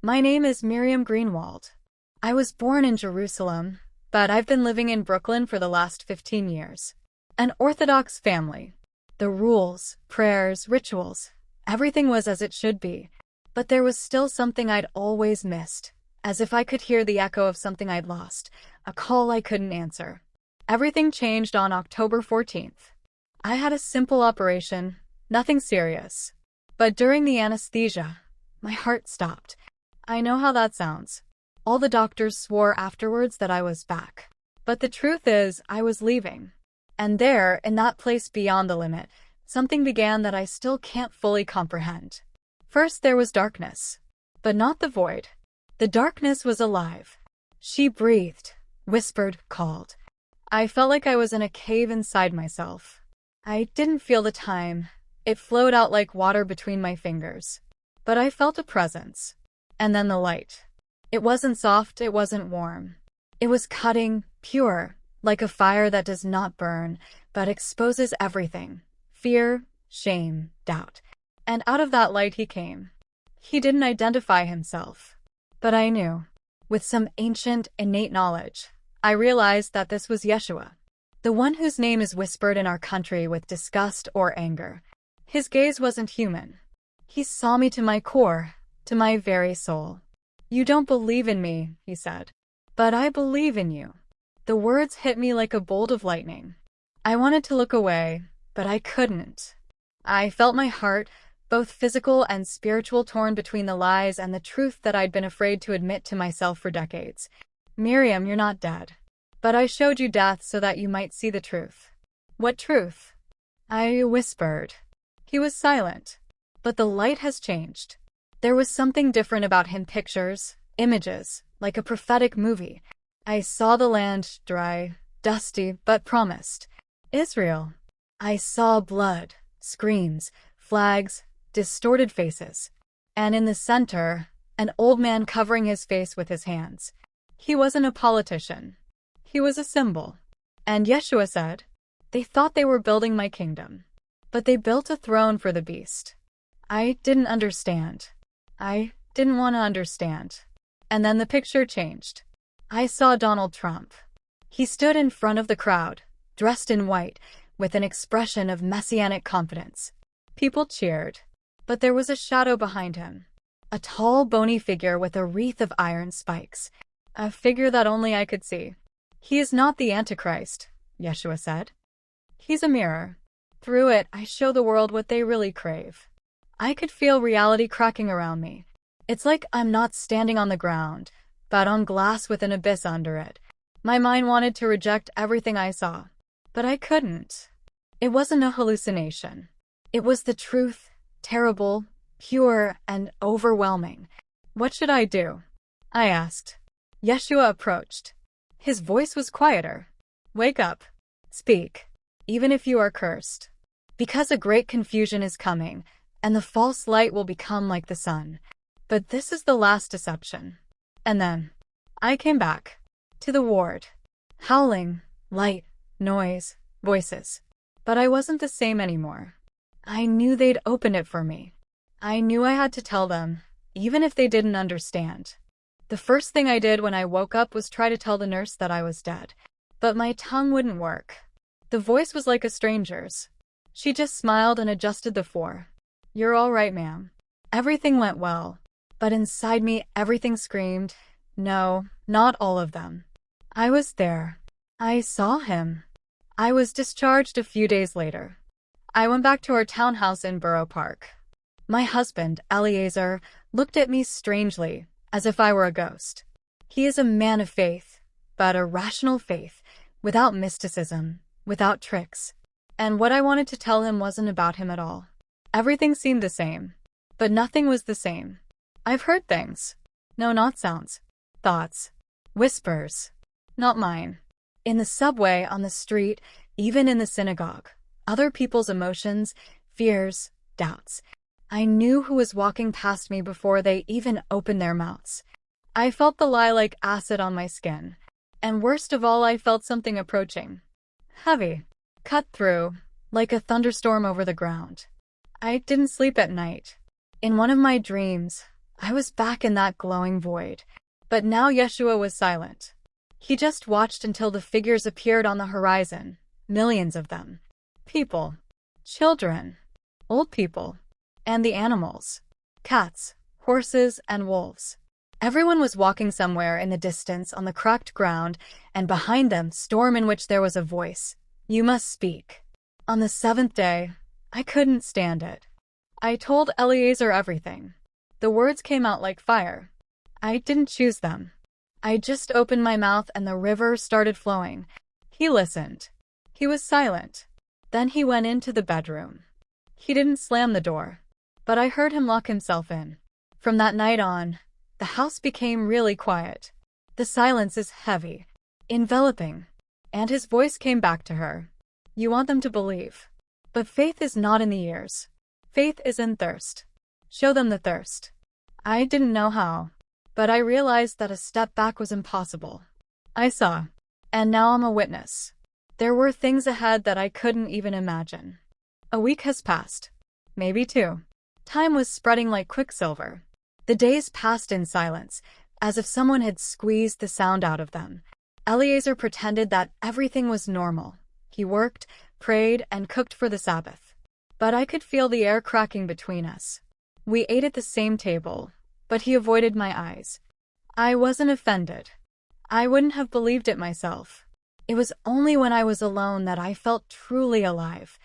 My name is Miriam Greenwald. I was born in Jerusalem, but I've been living in Brooklyn for the last 15 years. An Orthodox family. The rules, prayers, rituals, everything was as it should be. But there was still something I'd always missed, as if I could hear the echo of something I'd lost, a call I couldn't answer. Everything changed on October 14th. I had a simple operation, nothing serious. But during the anesthesia, my heart stopped. I know how that sounds. All the doctors swore afterwards that I was back. But the truth is, I was leaving. And there, in that place beyond the limit, something began that I still can't fully comprehend. First there was darkness. But not the void. The darkness was alive. She breathed, whispered, called. I felt like I was in a cave inside myself. I didn't feel the time. It flowed out like water between my fingers. But I felt a presence. And then the light. It wasn't soft, it wasn't warm. It was cutting, pure, like a fire that does not burn, but exposes everything. Fear, shame, doubt. And out of that light he came. He didn't identify himself. But I knew. With some ancient, innate knowledge, I realized that this was Yeshua. The one whose name is whispered in our country with disgust or anger. His gaze wasn't human. He saw me to my core, to my very soul. You don't believe in me, he said. But I believe in you. The words hit me like a bolt of lightning. I wanted to look away, but I couldn't. I felt my heart, both physical and spiritual, torn between the lies and the truth that I'd been afraid to admit to myself for decades. Miriam, you're not dead. But I showed you death so that you might see the truth. What truth? I whispered. He was silent. But the light has changed. There was something different about him, pictures, images, like a prophetic movie. I saw the land, dry, dusty, but promised. Israel. I saw blood, screams, flags, distorted faces. And in the center, an old man covering his face with his hands. He wasn't a politician. He was a symbol. And Yeshua said, they thought they were building my kingdom. But they built a throne for the beast. I didn't understand. I didn't want to understand. And then the picture changed. I saw Donald Trump. He stood in front of the crowd, dressed in white, with an expression of messianic confidence. People cheered. But there was a shadow behind him. A tall, bony figure with a wreath of iron spikes. A figure that only I could see. He is not the Antichrist, Yeshua said. He's a mirror. Through it, I show the world what they really crave. I could feel reality cracking around me. It's like I'm not standing on the ground, but on glass with an abyss under it. My mind wanted to reject everything I saw, but I couldn't. It wasn't a hallucination. It was the truth, terrible, pure, and overwhelming. What should I do? I asked. Yeshua approached. His voice was quieter. Wake up. Speak. Even if you are cursed. Because a great confusion is coming, and the false light will become like the sun. But this is the last deception. And then, I came back. To the ward. Howling, light, noise, voices. But I wasn't the same anymore. I knew they'd opened it for me. I knew I had to tell them, even if they didn't understand. The first thing I did when I woke up was try to tell the nurse that I was dead. But my tongue wouldn't work. The voice was like a stranger's. She just smiled and adjusted the four. You're all right, ma'am. Everything went well. But inside me, everything screamed, no, not all of them. I was there. I saw him. I was discharged a few days later. I went back to our townhouse in Borough Park. My husband, Eliezer, looked at me strangely, as if I were a ghost. He is a man of faith, but a rational faith, without mysticism, without tricks. And what I wanted to tell him wasn't about him at all. Everything seemed the same, but nothing was the same. I've heard things. No, not sounds. Thoughts. Whispers. Not mine. In the subway, on the street, even in the synagogue. Other people's emotions, fears, doubts. I knew who was walking past me before they even opened their mouths. I felt the lie like acid on my skin. And worst of all, I felt something approaching. Heavy. Cut through, like a thunderstorm over the ground. I didn't sleep at night. In one of my dreams, I was back in that glowing void. But now Yeshua was silent. He just watched until the figures appeared on the horizon, millions of them. People, children, old people, and the animals. Cats, horses, and wolves. Everyone was walking somewhere in the distance on the cracked ground, and behind them, storm in which there was a voice. You must speak. On the seventh day, I couldn't stand it. I told Eliezer everything. The words came out like fire. I didn't choose them. I just opened my mouth and the river started flowing. He listened. He was silent. Then he went into the bedroom. He didn't slam the door, but I heard him lock himself in. From that night on, the house became really quiet. The silence is heavy, enveloping. And his voice came back to her. You want them to believe. But faith is not in the ears. Faith is in thirst. Show them the thirst. I didn't know how, but I realized that a step back was impossible. I saw, and now I'm a witness. There were things ahead that I couldn't even imagine. A week has passed. Maybe two. Time was spreading like quicksilver. The days passed in silence, as if someone had squeezed the sound out of them. Eliezer pretended that everything was normal. He worked, prayed, and cooked for the Sabbath. But I could feel the air cracking between us. We ate at the same table, but he avoided my eyes. I wasn't offended. I wouldn't have believed it myself. It was only when I was alone that I felt truly alive.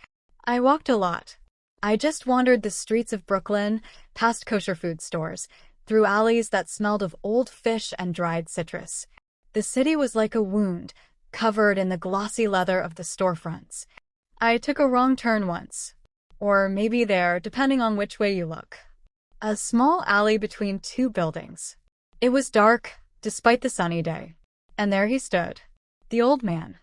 I walked a lot. I just wandered the streets of Brooklyn, past kosher food stores, through alleys that smelled of old fish and dried citrus. The city was like a wound, covered in the glossy leather of the storefronts. I took a wrong turn once. Or maybe there, depending on which way you look. A small alley between two buildings. It was dark, despite the sunny day. And there he stood. The old man.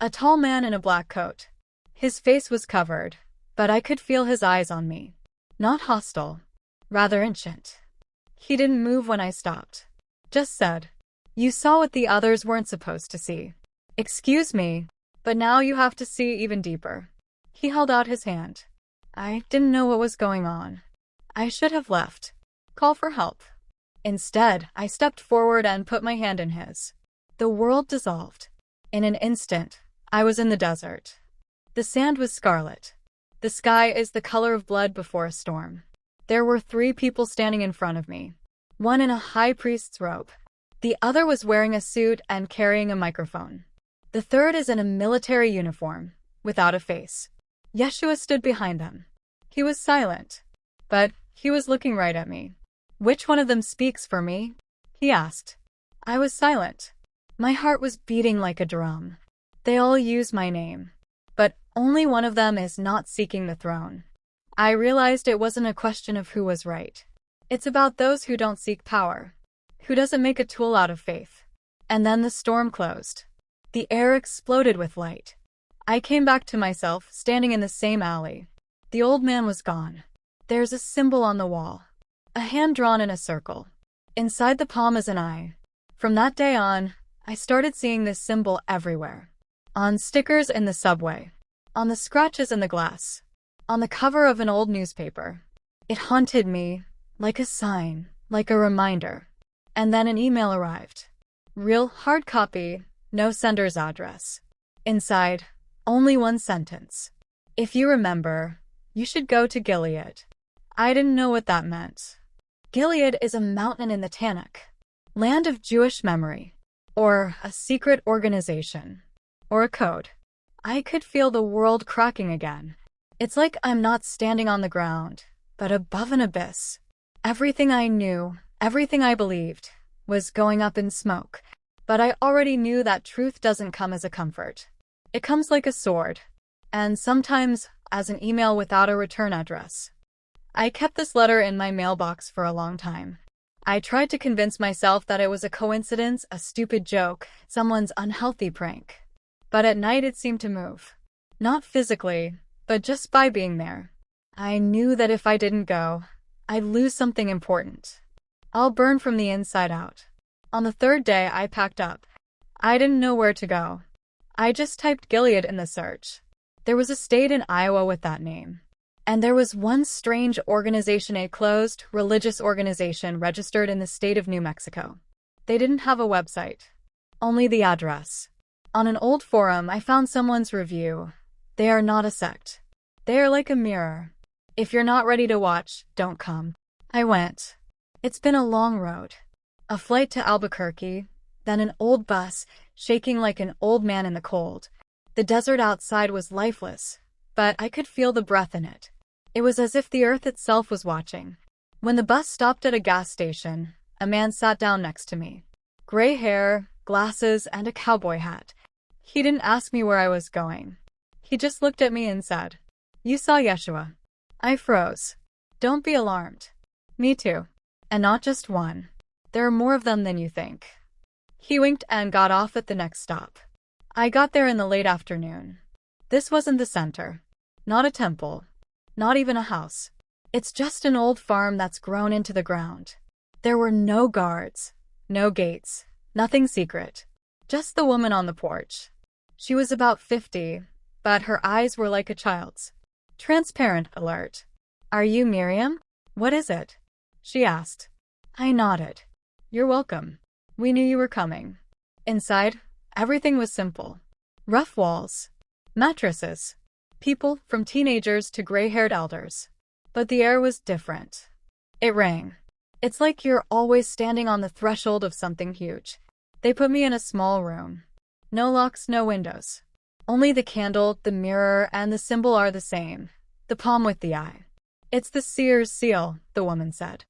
A tall man in a black coat. His face was covered, but I could feel his eyes on me. Not hostile. Rather ancient. He didn't move when I stopped. Just said, "You saw what the others weren't supposed to see. Excuse me, but now you have to see even deeper." He held out his hand. I didn't know what was going on. I should have left. Call for help. Instead, I stepped forward and put my hand in his. The world dissolved. In an instant, I was in the desert. The sand was scarlet. The sky is the color of blood before a storm. There were 3 people standing in front of me. One in a high priest's robe. The other was wearing a suit and carrying a microphone. The third is in a military uniform, without a face. Yeshua stood behind them. He was silent, but he was looking right at me. "Which one of them speaks for me?" he asked. I was silent. My heart was beating like a drum. They all use my name, but only one of them is not seeking the throne. I realized it wasn't a question of who was right. It's about those who don't seek power, who doesn't make a tool out of faith. And then the storm closed. The air exploded with light. I came back to myself, standing in the same alley. The old man was gone. There's a symbol on the wall. A hand drawn in a circle. Inside the palm is an eye. From that day on, I started seeing this symbol everywhere. On stickers in the subway. On the scratches in the glass. On the cover of an old newspaper. It haunted me, like a sign, like a reminder. And then an email arrived. Real hard copy, no sender's address. Inside, only one sentence. "If you remember, you should go to Gilead." I didn't know what that meant. Gilead is a mountain in the Tanakh. Land of Jewish memory. Or a secret organization. Or a code. I could feel the world cracking again. It's like I'm not standing on the ground, but above an abyss. Everything I knew, everything I believed, was going up in smoke. But I already knew that truth doesn't come as a comfort. It comes like a sword. And sometimes as an email without a return address. I kept this letter in my mailbox for a long time. I tried to convince myself that it was a coincidence, a stupid joke, someone's unhealthy prank. But at night it seemed to move. Not physically, but just by being there. I knew that if I didn't go, I'd lose something important. I'll burn from the inside out. On the 3rd day, I packed up. I didn't know where to go. I just typed Gilead in the search. There was a state in Iowa with that name. And there was one strange organization, a closed, religious organization registered in the state of New Mexico. They didn't have a website, only the address. On an old forum, I found someone's review. They are not a sect. They are like a mirror. If you're not ready to watch, don't come. I went. It's been a long road. A flight to Albuquerque, then an old bus, shaking like an old man in the cold. The desert outside was lifeless, but I could feel the breath in it. It was as if the earth itself was watching. When the bus stopped at a gas station, a man sat down next to me. Gray hair, glasses, and a cowboy hat. He didn't ask me where I was going. He just looked at me and said, "You saw Yeshua." I froze. Don't be alarmed. Me too. And not just one. There are more of them than you think. He winked and got off at the next stop. I got there in the late afternoon. This wasn't the center. Not a temple. Not even a house. It's just an old farm that's grown into the ground. There were no guards, no gates, nothing secret. Just the woman on the porch. She was about 50, but her eyes were like a child's. Transparent alert. "Are you Miriam? What is it?" she asked. I nodded. "You're welcome. We knew you were coming." Inside, everything was simple. Rough walls, mattresses, people from teenagers to gray-haired elders. But the air was different. It rang. It's like you're always standing on the threshold of something huge. They put me in a small room. No locks, no windows. Only the candle, the mirror, and the symbol are the same. The palm with the eye. "It's the seer's seal," the woman said.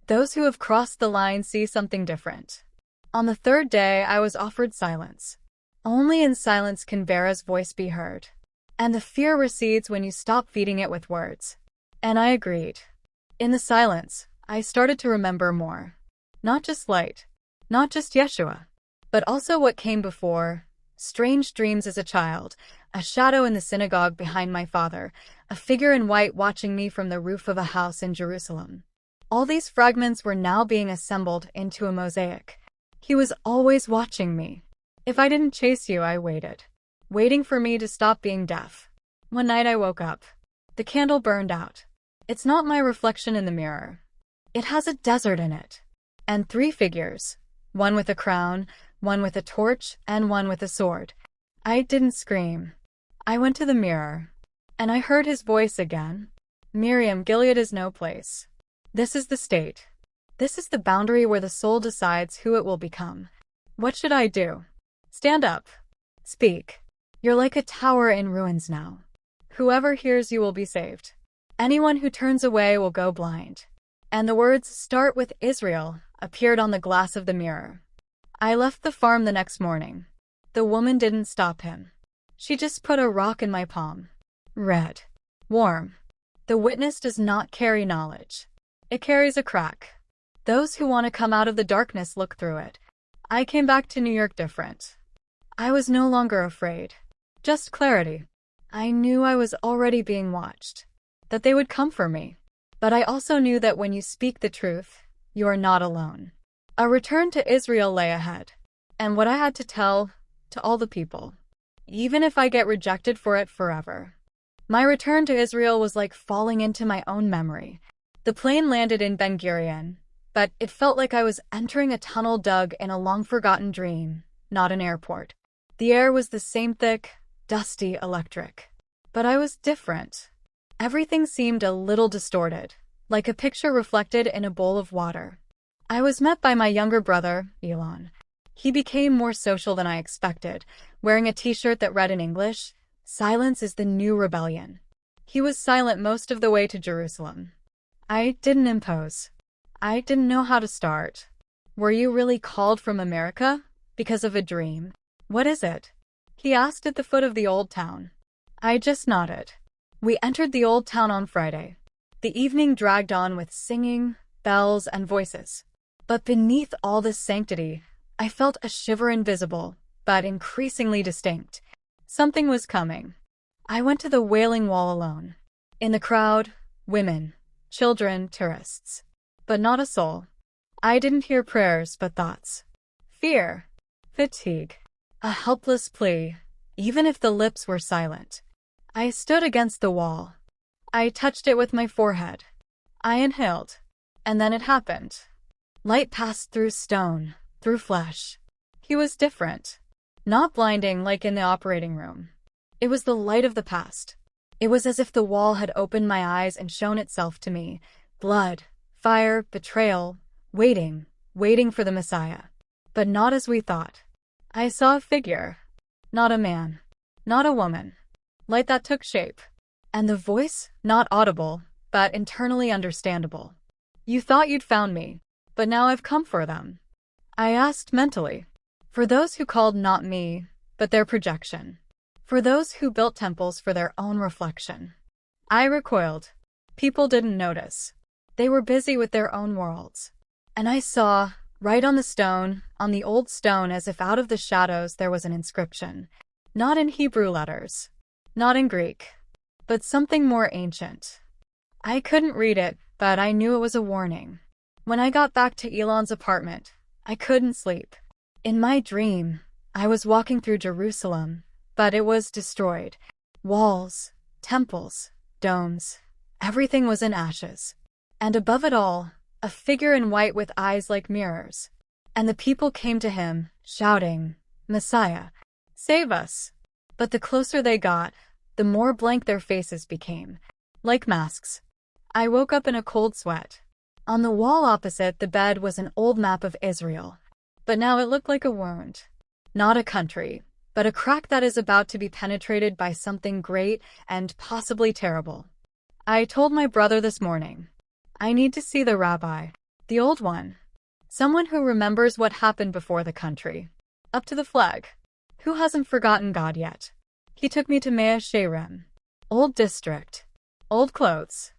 "Those who have crossed the line see something different." On the third day, I was offered silence. Only in silence can Vera's voice be heard. And the fear recedes when you stop feeding it with words. And I agreed. In the silence, I started to remember more. Not just light. Not just Yeshua. But also what came before. Strange dreams as a child. A shadow in the synagogue behind my father. A figure in white watching me from the roof of a house in Jerusalem. All these fragments were now being assembled into a mosaic. He was always watching me. If I didn't chase you, I waited. Waiting for me to stop being deaf. One night I woke up. The candle burned out. It's not my reflection in the mirror. It has a desert in it. And 3 figures. One with a crown, one with a torch, and one with a sword. I didn't scream. I went to the mirror. And I heard his voice again. "Miriam, Gilead is no place. This is the state. This is the boundary where the soul decides who it will become. What should I do? Stand up. Speak. You're like a tower in ruins now. Whoever hears you will be saved. Anyone who turns away will go blind." And the words "Start with Israel" appeared on the glass of the mirror. I left the farm the next morning. The woman didn't stop him. She just put a rock in my palm. Red. Warm. The witness does not carry knowledge. It carries a crack. Those who want to come out of the darkness look through it. I came back to New York different. I was no longer afraid. Just clarity. I knew I was already being watched. That they would come for me. But I also knew that when you speak the truth, you are not alone. A return to Israel lay ahead. And what I had to tell to all the people. Even if I get rejected for it forever. My return to Israel was like falling into my own memory. The plane landed in Ben Gurion, but it felt like I was entering a tunnel dug in a long-forgotten dream, not an airport. The air was the same thick, dusty, electric. But I was different. Everything seemed a little distorted, like a picture reflected in a bowl of water. I was met by my younger brother, Elon. He became more social than I expected, wearing a t-shirt that read in English, "Silence is the new rebellion." He was silent most of the way to Jerusalem. I didn't impose. I didn't know how to start. "Were you really called from America? Because of a dream? What is it?" he asked at the foot of the old town. I just nodded. We entered the old town on Friday. The evening dragged on with singing, bells, and voices. But beneath all this sanctity, I felt a shiver invisible, but increasingly distinct. Something was coming. I went to the Wailing Wall alone. In the crowd, women, children, tourists. But not a soul. I didn't hear prayers, but thoughts. Fear. Fatigue. A helpless plea, even if the lips were silent. I stood against the wall. I touched it with my forehead. I inhaled. And then it happened. Light passed through stone, through flesh. He was different. Not blinding like in the operating room. It was the light of the past. It was as if the wall had opened my eyes and shown itself to me. Blood, fire, betrayal, waiting for the Messiah. But not as we thought. I saw a figure. Not a man. Not a woman. Light that took shape. And the voice, not audible, but internally understandable. You thought you'd found me, but now I've come for them. I asked mentally. For those who called not me, but their projection. For those who built temples for their own reflection. I recoiled. People didn't notice. They were busy with their own worlds. And I saw, right on the stone, on the old stone as if out of the shadows there was an inscription. Not in Hebrew letters. Not in Greek. But something more ancient. I couldn't read it, but I knew it was a warning. When I got back to Elon's apartment, I couldn't sleep. In my dream, I was walking through Jerusalem, but it was destroyed. Walls, temples, domes, everything was in ashes. And above it all, a figure in white with eyes like mirrors. And the people came to him, shouting, Messiah, save us! But the closer they got, the more blank their faces became, like masks. I woke up in a cold sweat. On the wall opposite the bed was an old map of Israel. But now it looked like a wound. Not a country, but a crack that is about to be penetrated by something great and possibly terrible. I told my brother this morning. I need to see the rabbi, the old one. Someone who remembers what happened before the country. Up to the flag. Who hasn't forgotten God yet? He took me to Mea Shearim. Old district. Old clothes.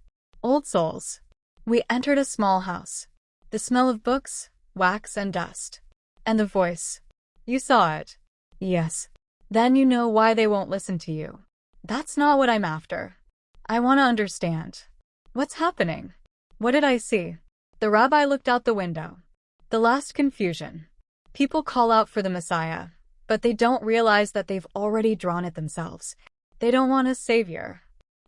Old souls. We entered a small house. The smell of books, wax and dust. And the voice. You saw it. Yes. Then you know why they won't listen to you. That's not what I'm after. I want to understand. What's happening? What did I see? The rabbi looked out the window. The last confusion. People call out for the Messiah, but they don't realize that they've already drawn it themselves. They don't want a savior.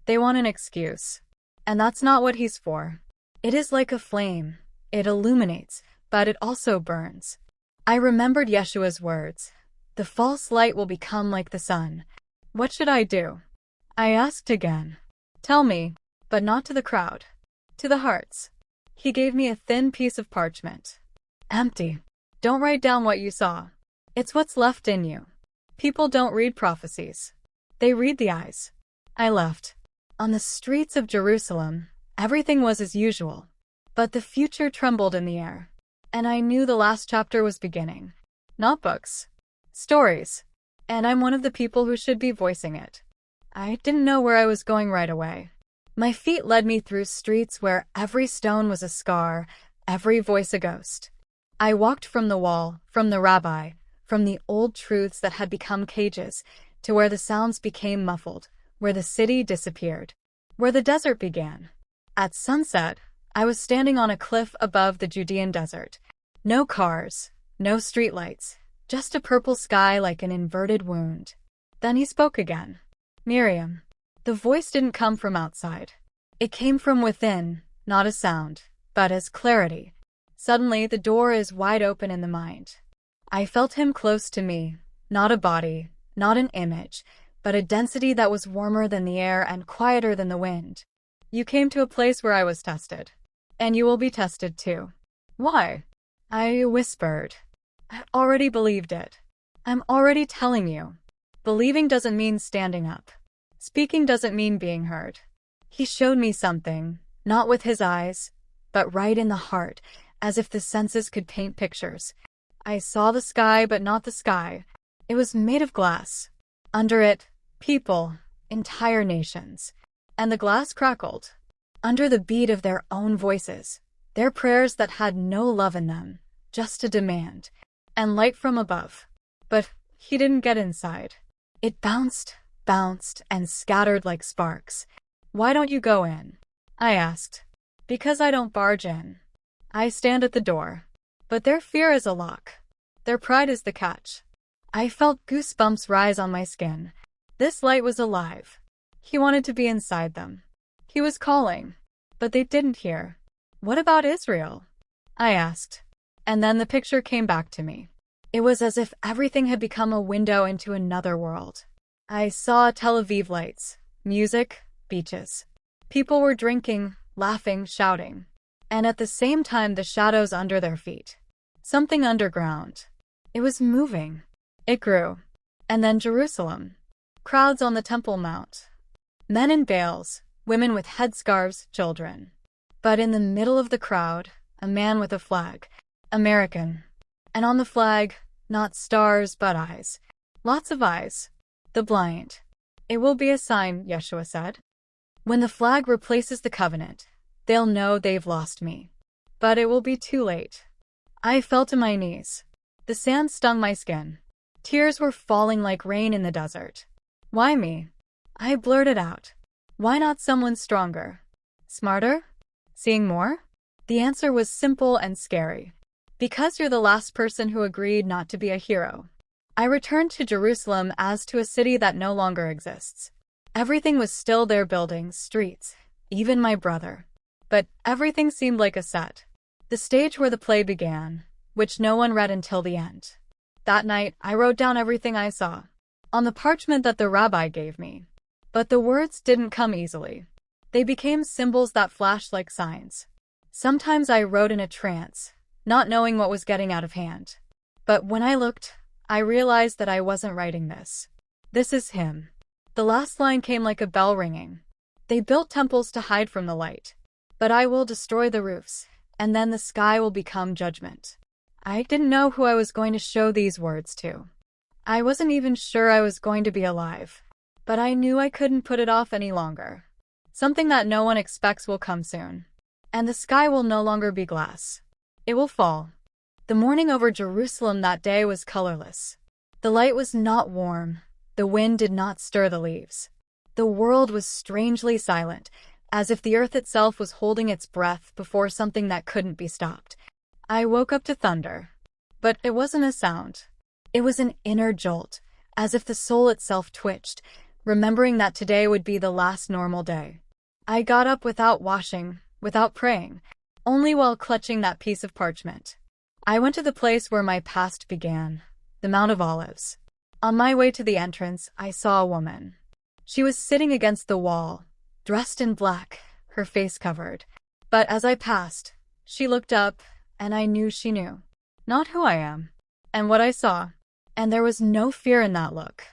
They want an excuse. And that's not what he's for. It is like a flame. It illuminates, but it also burns. I remembered Yeshua's words. The false light will become like the sun. What should I do? I asked again. Tell me, but not to the crowd. To the hearts. He gave me a thin piece of parchment. Empty. Don't write down what you saw. It's what's left in you. People don't read prophecies. They read the eyes. I left. On the streets of Jerusalem, everything was as usual. But the future trembled in the air. And I knew the last chapter was beginning. Not books. Stories. And I'm one of the people who should be voicing it. I didn't know where I was going right away. My feet led me through streets where every stone was a scar, every voice a ghost. I walked from the wall, from the rabbi, from the old truths that had become cages, to where the sounds became muffled, where the city disappeared, where the desert began. At sunset, I was standing on a cliff above the Judean desert. No cars, no streetlights, just a purple sky like an inverted wound. Then he spoke again. Miriam. The voice didn't come from outside. It came from within, not as sound, but as clarity. Suddenly, the door is wide open in the mind. I felt him close to me, not a body, not an image, but a density that was warmer than the air and quieter than the wind. You came to a place where I was tested. And you will be tested too. Why? I whispered. I already believed it. I'm already telling you. Believing doesn't mean standing up. Speaking doesn't mean being heard. He showed me something, not with his eyes, but right in the heart, as if the senses could paint pictures. I saw the sky, but not the sky. It was made of glass. Under it, people, entire nations. And the glass crackled. Under the beat of their own voices, their prayers that had no love in them, just a demand, and light from above. But he didn't get inside. It bounced, and scattered like sparks. Why don't you go in? I asked. Because I don't barge in. I stand at the door. But their fear is a lock. Their pride is the catch. I felt goosebumps rise on my skin. This light was alive. He wanted to be inside them. He was calling, but they didn't hear. What about Israel? I asked. And then the picture came back to me. It was as if everything had become a window into another world. I saw Tel Aviv lights, music, beaches. People were drinking, laughing, shouting. And at the same time, the shadows under their feet. Something underground. It was moving. It grew. And then Jerusalem. Crowds on the Temple Mount. Men in veils, women with headscarves, children. But in the middle of the crowd, a man with a flag. American. And on the flag, not stars but eyes. Lots of eyes. The blind. It will be a sign, Yeshua said. When the flag replaces the covenant, they'll know they've lost me. But it will be too late. I fell to my knees. The sand stung my skin. Tears were falling like rain in the desert. Why me? I blurted out. Why not someone stronger? Smarter? Seeing more? The answer was simple and scary. Because you're the last person who agreed not to be a hero. I returned to Jerusalem as to a city that no longer exists. Everything was still there, buildings, streets, even my brother. But everything seemed like a set. The stage where the play began, which no one read until the end. That night, I wrote down everything I saw, on the parchment that the rabbi gave me. But the words didn't come easily. They became symbols that flashed like signs. Sometimes I wrote in a trance, not knowing what was getting out of hand. But when I looked, I realized that I wasn't writing this. This is him. The last line came like a bell ringing. They built temples to hide from the light. But I will destroy the roofs, and then the sky will become judgment. I didn't know who I was going to show these words to. I wasn't even sure I was going to be alive. But I knew I couldn't put it off any longer. Something that no one expects will come soon. And the sky will no longer be glass. It will fall. The morning over Jerusalem that day was colorless. The light was not warm. The wind did not stir the leaves. The world was strangely silent, as if the earth itself was holding its breath before something that couldn't be stopped. I woke up to thunder. But it wasn't a sound. It was an inner jolt, as if the soul itself twitched, remembering that today would be the last normal day. I got up without washing, without praying, only while clutching that piece of parchment. I went to the place where my past began, the Mount of Olives. On my way to the entrance, I saw a woman. She was sitting against the wall, dressed in black, her face covered. But as I passed, she looked up, and I knew she knew. Not who I am, and what I saw. And there was no fear in that look.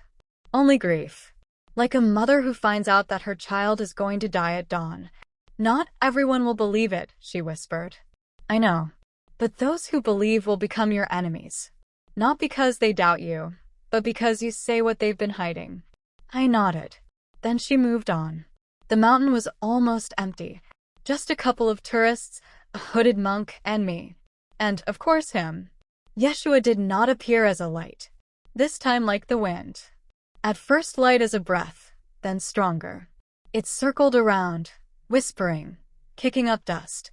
Only grief. Like a mother who finds out that her child is going to die at dawn. Not everyone will believe it, she whispered. I know. But those who believe will become your enemies. Not because they doubt you, but because you say what they've been hiding. I nodded. Then she moved on. The mountain was almost empty. Just a couple of tourists, a hooded monk, and me. And, of course, him. Yeshua did not appear as a light. This time like the wind. At first light as a breath, then stronger. It circled around, whispering, kicking up dust.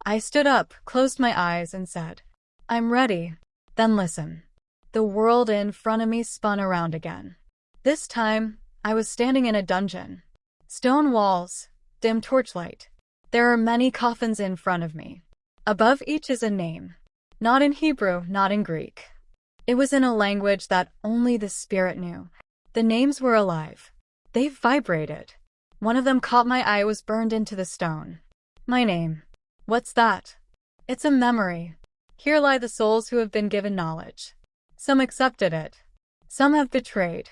I stood up, closed my eyes, and said, I'm ready. Then listen. The world in front of me spun around again. This time, I was standing in a dungeon. Stone walls, dim torchlight. There are many coffins in front of me. Above each is a name. Not in Hebrew, not in Greek. It was in a language that only the Spirit knew. The names were alive. They vibrated. One of them caught my eye, was burned into the stone. My name. What's that? It's a memory. Here lie the souls who have been given knowledge. Some accepted it. Some have betrayed.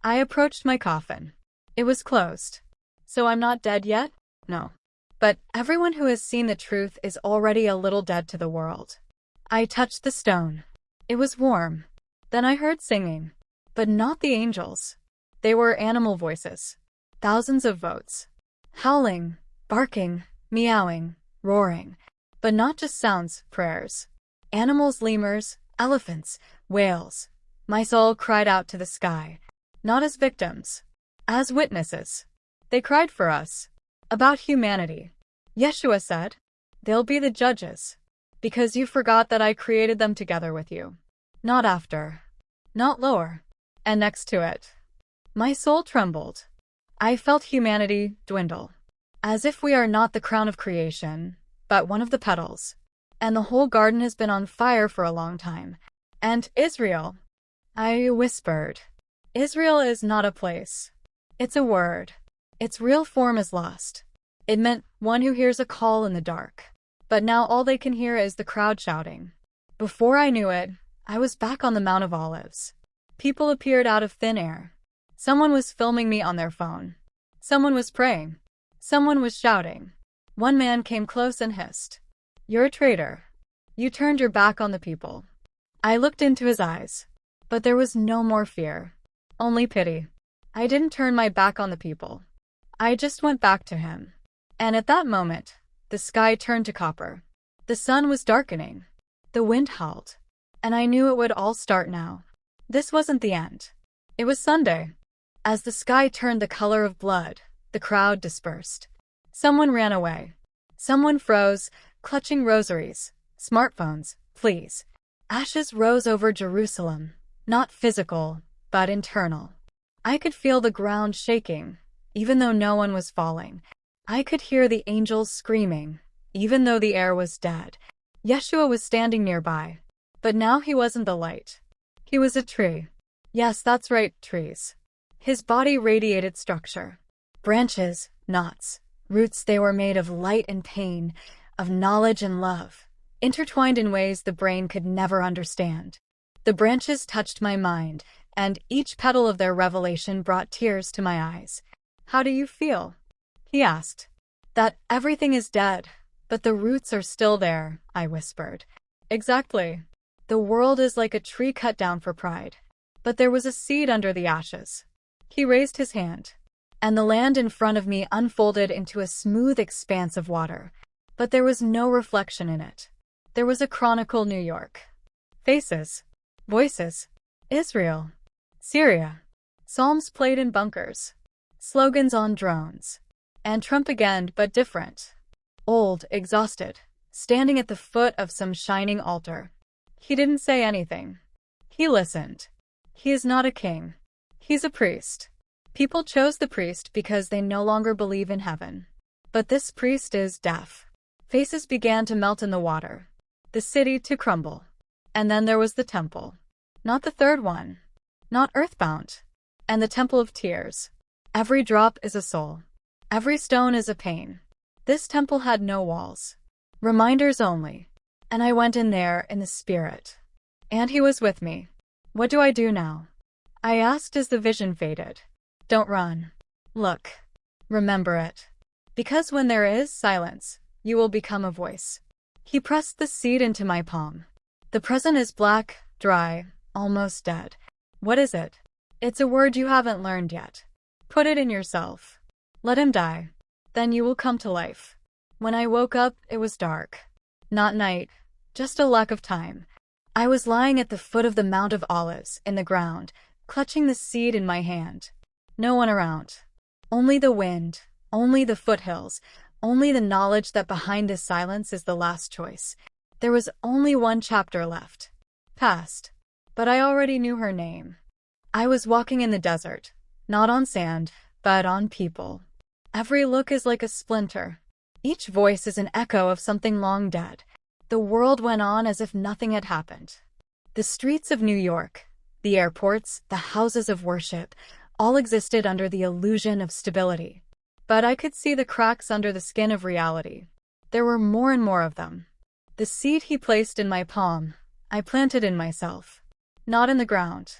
I approached my coffin. It was closed. So I'm not dead yet? No. But everyone who has seen the truth is already a little dead to the world. I touched the stone. It was warm. Then I heard singing. But not the angels. They were animal voices. Thousands of votes. Howling, barking, meowing, roaring. But not just sounds, prayers. Animals, lemurs, elephants, whales. My soul cried out to the sky. Not as victims. As witnesses. They cried for us. About humanity. Yeshua said, they'll be the judges. Because you forgot that I created them together with you. Not after. Not lower. And next to it. My soul trembled. I felt humanity dwindle. as if we are not the crown of creation, but one of the petals. And the whole garden has been on fire for a long time. And Israel, I whispered. Israel is not a place. It's a word. Its real form is lost. It meant one who hears a call in the dark. But now all they can hear is the crowd shouting. Before I knew it, I was back on the Mount of Olives. People appeared out of thin air. Someone was filming me on their phone. Someone was praying. Someone was shouting. One man came close and hissed, "You're a traitor. You turned your back on the people." I looked into his eyes, but there was no more fear, only pity. I didn't turn my back on the people. I just went back to him. And at that moment, the sky turned to copper. The sun was darkening. The wind howled. And I knew it would all start now. This wasn't the end. It was Sunday. As the sky turned the color of blood, the crowd dispersed. Someone ran away. Someone froze, clutching rosaries, smartphones, please. Ashes rose over Jerusalem, not physical, but internal. I could feel the ground shaking, even though no one was falling. I could hear the angels screaming, even though the air was dead. Yeshua was standing nearby, but now he wasn't the light. He was a tree. Yes, that's right, trees. His body radiated structure. Branches, knots, roots. They were made of light and pain, of knowledge and love, intertwined in ways the brain could never understand. The branches touched my mind, and each petal of their revelation brought tears to my eyes. "How do you feel?" he asked. "That everything is dead, but the roots are still there," I whispered. "Exactly. The world is like a tree cut down for pride. But there was a seed under the ashes." He raised his hand, and the land in front of me unfolded into a smooth expanse of water. But there was no reflection in it. There was a chronicle New York. Faces. Voices. Israel. Syria. Psalms played in bunkers. Slogans on drones. And Trump again, but different. Old, exhausted, standing at the foot of some shining altar. He didn't say anything. He listened. He is not a king. He's a priest. People chose the priest because they no longer believe in heaven. But this priest is deaf. Faces began to melt in the water. The city to crumble. And then there was the temple. Not the third one. Not earthbound. And the temple of tears. Every drop is a soul. Every stone is a pain. This temple had no walls. Reminders only. And I went in there in the spirit. And he was with me. "What do I do now?" I asked as the vision faded. "Don't run. Look. Remember it. Because when there is silence, you will become a voice." He pressed the seed into my palm. "The present is black, dry, almost dead. What is it? It's a word you haven't learned yet. Put it in yourself. Let him die. Then you will come to life." When I woke up, it was dark. Not night, just a lack of time. I was lying at the foot of the Mount of Olives, in the ground, clutching the seed in my hand. No one around. Only the wind, only the foothills, only the knowledge that behind this silence is the last choice. There was only one chapter left. Past. But I already knew her name. I was walking in the desert, not on sand, but on people. Every look is like a splinter. Each voice is an echo of something long dead. The world went on as if nothing had happened. The streets of New York, the airports, the houses of worship, all existed under the illusion of stability. But I could see the cracks under the skin of reality. There were more and more of them. The seed he placed in my palm, I planted in myself. Not in the ground.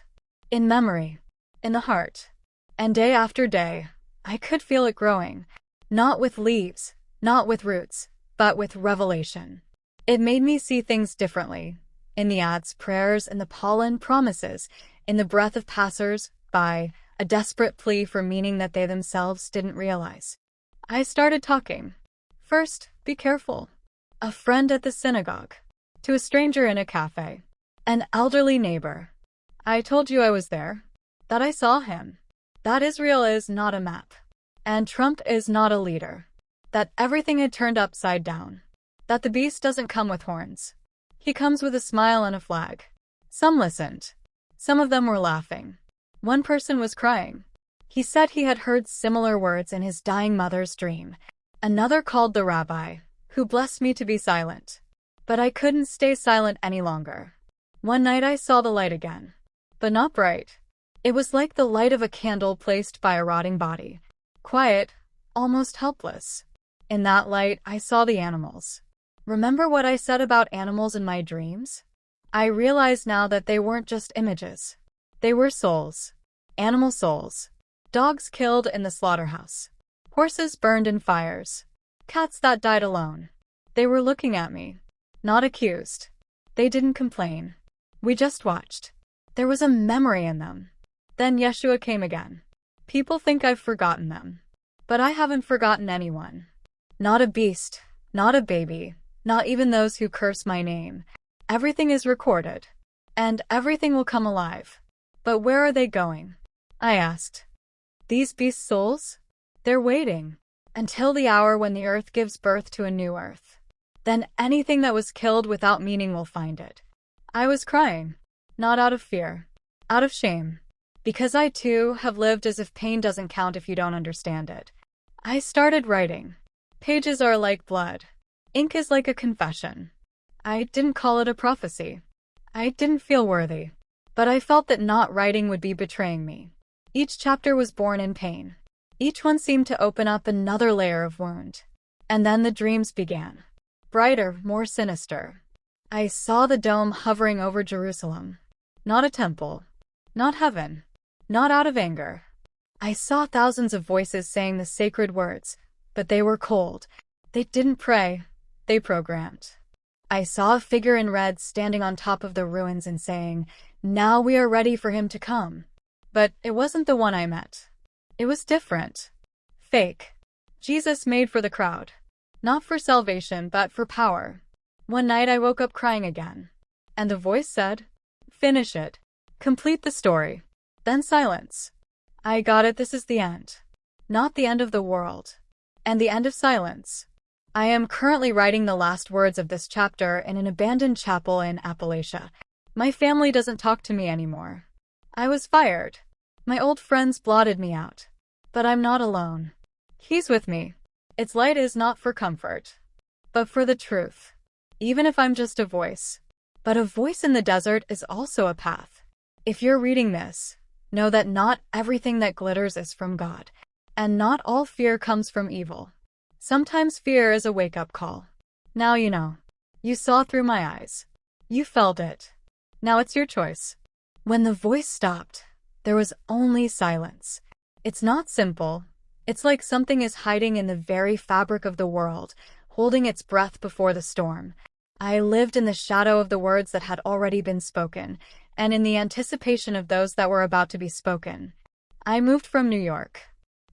In memory. In the heart. And day after day, I could feel it growing. Not with leaves, not with roots, but with revelation. It made me see things differently. In the ads, prayers, in the pollen, promises, in the breath of passers-by, a desperate plea for meaning that they themselves didn't realize. I started talking. First, be careful. A friend at the synagogue. To a stranger in a cafe. An elderly neighbor. I told you I was there. That I saw him. That Israel is not a map. And Trump is not a leader. That everything had turned upside down. That the beast doesn't come with horns. He comes with a smile and a flag. Some listened. Some of them were laughing. One person was crying. He said he had heard similar words in his dying mother's dream. Another called the rabbi, who blessed me to be silent. But I couldn't stay silent any longer. One night I saw the light again. But not bright. It was like the light of a candle placed by a rotting body. Quiet, almost helpless. In that light, I saw the animals. Remember what I said about animals in my dreams? I realize now that they weren't just images. They were souls. Animal souls. Dogs killed in the slaughterhouse. Horses burned in fires. Cats that died alone. They were looking at me. Not accused. They didn't complain. We just watched. There was a memory in them. Then Yeshua came again. People think I've forgotten them. But I haven't forgotten anyone. Not a beast, not a baby, not even those who curse my name. Everything is recorded. And everything will come alive. But where are they going? I asked. These beast souls? They're waiting. Until the hour when the earth gives birth to a new earth. Then anything that was killed without meaning will find it. I was crying. Not out of fear. Out of shame. Because I too have lived as if pain doesn't count if you don't understand it. I started writing. Pages are like blood. Ink is like a confession. I didn't call it a prophecy. I didn't feel worthy. But I felt that not writing would be betraying me. Each chapter was born in pain. Each one seemed to open up another layer of wound. And then the dreams began. Brighter, more sinister. I saw the dome hovering over Jerusalem. Not a temple. Not heaven. Not out of anger. I saw thousands of voices saying the sacred words, but they were cold. They didn't pray. They programmed. I saw a figure in red standing on top of the ruins and saying, "Now we are ready for him to come." But it wasn't the one I met. It was different. Fake. Jesus made for the crowd. Not for salvation, but for power. One night I woke up crying again. And the voice said, "Finish it. Complete the story." Then silence. I got it, this is the end. Not the end of the world. And the end of silence. I am currently writing the last words of this chapter in an abandoned chapel in Appalachia. My family doesn't talk to me anymore. I was fired. My old friends blotted me out. But I'm not alone. He's with me. Its light is not for comfort, but for the truth. Even if I'm just a voice. But a voice in the desert is also a path. If you're reading this, know that not everything that glitters is from God, and not all fear comes from evil. Sometimes fear is a wake-up call. Now you know. You saw through my eyes. You felt it. Now it's your choice. When the voice stopped, there was only silence. It's not simple. It's like something is hiding in the very fabric of the world, holding its breath before the storm. I lived in the shadow of the words that had already been spoken, and in the anticipation of those that were about to be spoken. I moved from New York.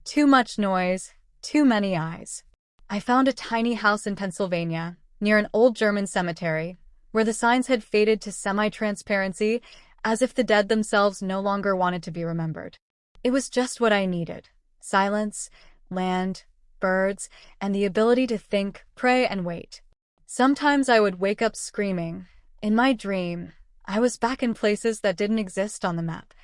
Too much noise, too many eyes. I found a tiny house in Pennsylvania, near an old German cemetery, where the signs had faded to semi-transparency, as if the dead themselves no longer wanted to be remembered. It was just what I needed. Silence, land, birds, and the ability to think, pray, and wait. Sometimes I would wake up screaming. In my dream, I was back in places that didn't exist on the map.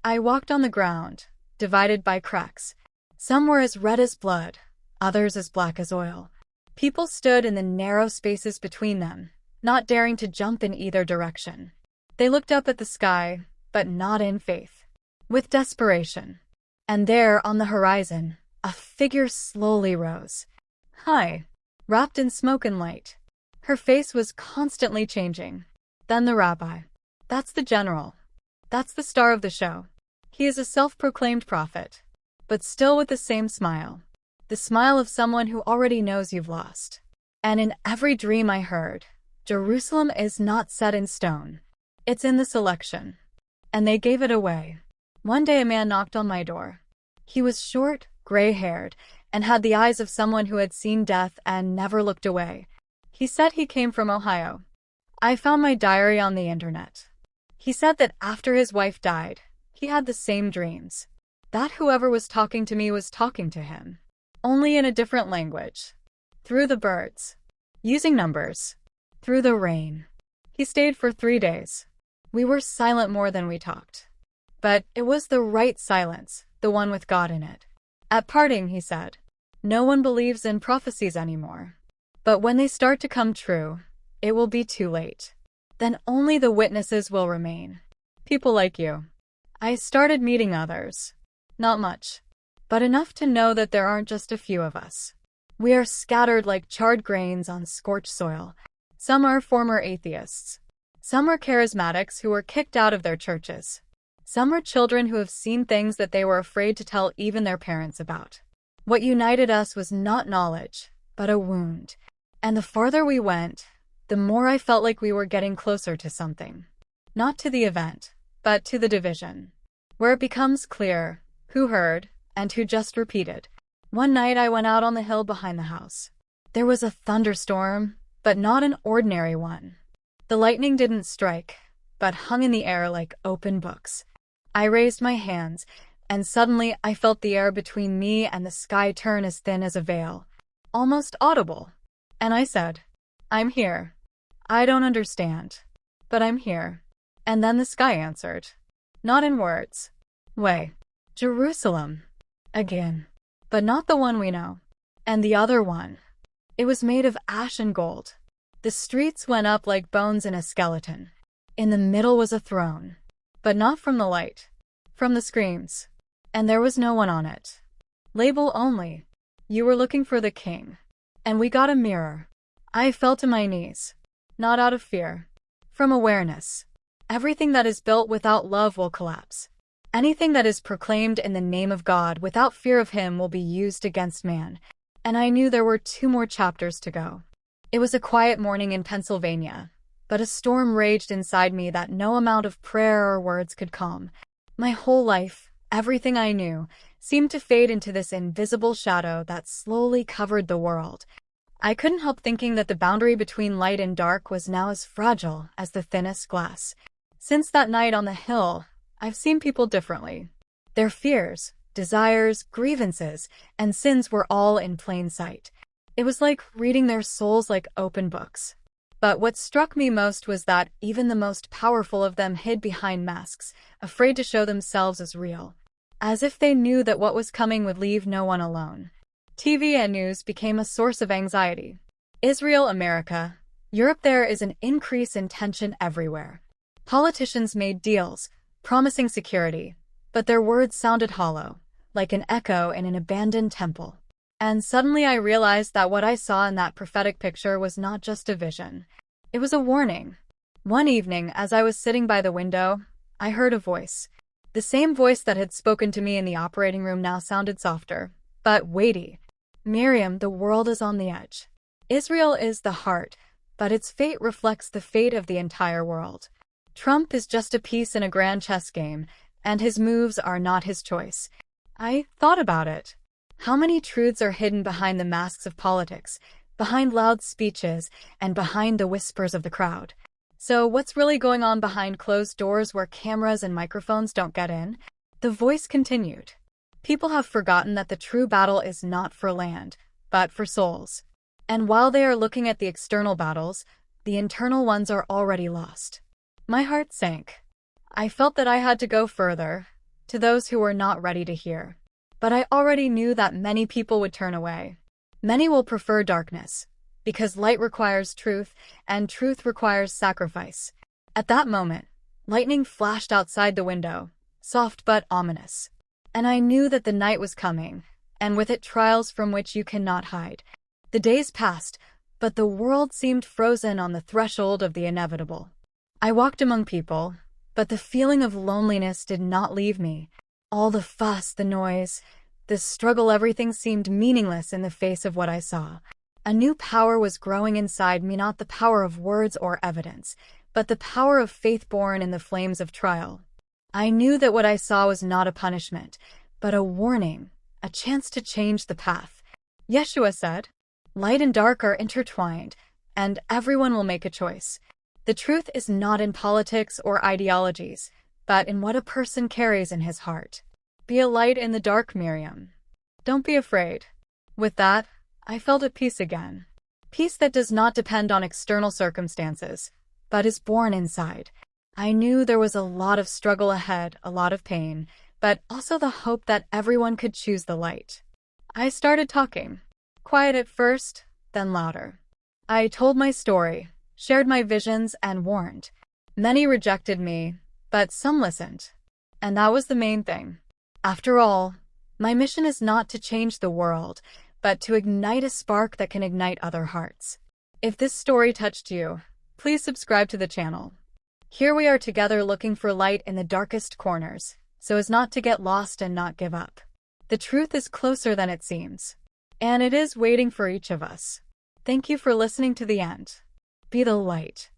I walked on the ground, divided by cracks. Some were as red as blood, others as black as oil. People stood in the narrow spaces between them, not daring to jump in either direction. They looked up at the sky, but not in faith. With desperation. And there, on the horizon, a figure slowly rose. High, wrapped in smoke and light. Her face was constantly changing. Then the rabbi. That's the general. That's the star of the show. He is a self-proclaimed prophet, but still with the same smile. The smile of someone who already knows you've lost. And in every dream I heard, Jerusalem is not set in stone. It's in the selection. And they gave it away. One day a man knocked on my door. He was short, gray-haired, and had the eyes of someone who had seen death and never looked away. He said he came from Ohio. I found my diary on the internet. He said that after his wife died, he had the same dreams. That whoever was talking to me was talking to him. Only in a different language. Through the birds. Using numbers. Through the rain. He stayed for 3 days. We were silent more than we talked. But it was the right silence, the one with God in it. At parting, he said, No one believes in prophecies anymore. But when they start to come true, it will be too late. Then only the witnesses will remain. People like you. I started meeting others. Not much, but enough to know that there aren't just a few of us. We are scattered like charred grains on scorched soil. Some are former atheists. Some are charismatics who were kicked out of their churches. Some are children who have seen things that they were afraid to tell even their parents about. What united us was not knowledge, but a wound. And the farther we went, the more I felt like we were getting closer to something. Not to the event, but to the division, where it becomes clear who heard and who just repeated. One night I went out on the hill behind the house. There was a thunderstorm, but not an ordinary one. The lightning didn't strike, but hung in the air like open books. I raised my hands, and suddenly I felt the air between me and the sky turn as thin as a veil, almost audible. And I said, "I'm here. I don't understand, but I'm here." And then the sky answered, not in words. "Way. Jerusalem. Again. But not the one we know. And the other one. It was made of ash and gold. The streets went up like bones in a skeleton. In the middle was a throne. But not from the light. From the screams. And there was no one on it. Label only. You were looking for the king. And we got a mirror. I fell to my knees. Not out of fear. From awareness. Everything that is built without love will collapse. Anything that is proclaimed in the name of God without fear of Him will be used against man. And I knew there were 2 more chapters to go. It was a quiet morning in Pennsylvania, but a storm raged inside me that no amount of prayer or words could calm. My whole life, everything I knew, seemed to fade into this invisible shadow that slowly covered the world. I couldn't help thinking that the boundary between light and dark was now as fragile as the thinnest glass. Since that night on the hill, I've seen people differently. Their fears, desires, grievances, and sins were all in plain sight. It was like reading their souls like open books. But what struck me most was that even the most powerful of them hid behind masks, afraid to show themselves as real. As if they knew that what was coming would leave no one alone. TV and news became a source of anxiety. Israel, America. Europe, there is an increase in tension everywhere. Politicians made deals, promising security, but their words sounded hollow, like an echo in an abandoned temple. And suddenly I realized that what I saw in that prophetic picture was not just a vision. It was a warning. One evening, as I was sitting by the window, I heard a voice. The same voice that had spoken to me in the operating room now sounded softer, but weighty. "Miriam, the world is on the edge. Israel is the heart, but its fate reflects the fate of the entire world. Trump is just a piece in a grand chess game, and his moves are not his choice." I thought about it. How many truths are hidden behind the masks of politics, behind loud speeches, and behind the whispers of the crowd? So what's really going on behind closed doors where cameras and microphones don't get in? The voice continued. People have forgotten that the true battle is not for land, but for souls. And while they are looking at the external battles, the internal ones are already lost. My heart sank. I felt that I had to go further, to those who were not ready to hear. But I already knew that many people would turn away. Many will prefer darkness, because light requires truth, and truth requires sacrifice. At that moment, lightning flashed outside the window, soft but ominous. And I knew that the night was coming, and with it trials from which you cannot hide. The days passed, but the world seemed frozen on the threshold of the inevitable. I walked among people, but the feeling of loneliness did not leave me. All the fuss, the noise, the struggle, everything seemed meaningless in the face of what I saw. A new power was growing inside me, not the power of words or evidence, but the power of faith born in the flames of trial. I knew that what I saw was not a punishment, but a warning, a chance to change the path. Yeshua said, "Light and dark are intertwined, and everyone will make a choice." The truth is not in politics or ideologies, but in what a person carries in his heart. Be a light in the dark, Miriam. Don't be afraid. With that, I felt at peace again. Peace that does not depend on external circumstances, but is born inside. I knew there was a lot of struggle ahead, a lot of pain, but also the hope that everyone could choose the light. I started talking. Quiet at first, then louder. I told my story, shared my visions, and warned. Many rejected me, but some listened. And that was the main thing. After all, my mission is not to change the world, but to ignite a spark that can ignite other hearts. If this story touched you, please subscribe to the channel. Here we are together looking for light in the darkest corners, so as not to get lost and not give up. The truth is closer than it seems, and it is waiting for each of us. Thank you for listening to the end. Be the light.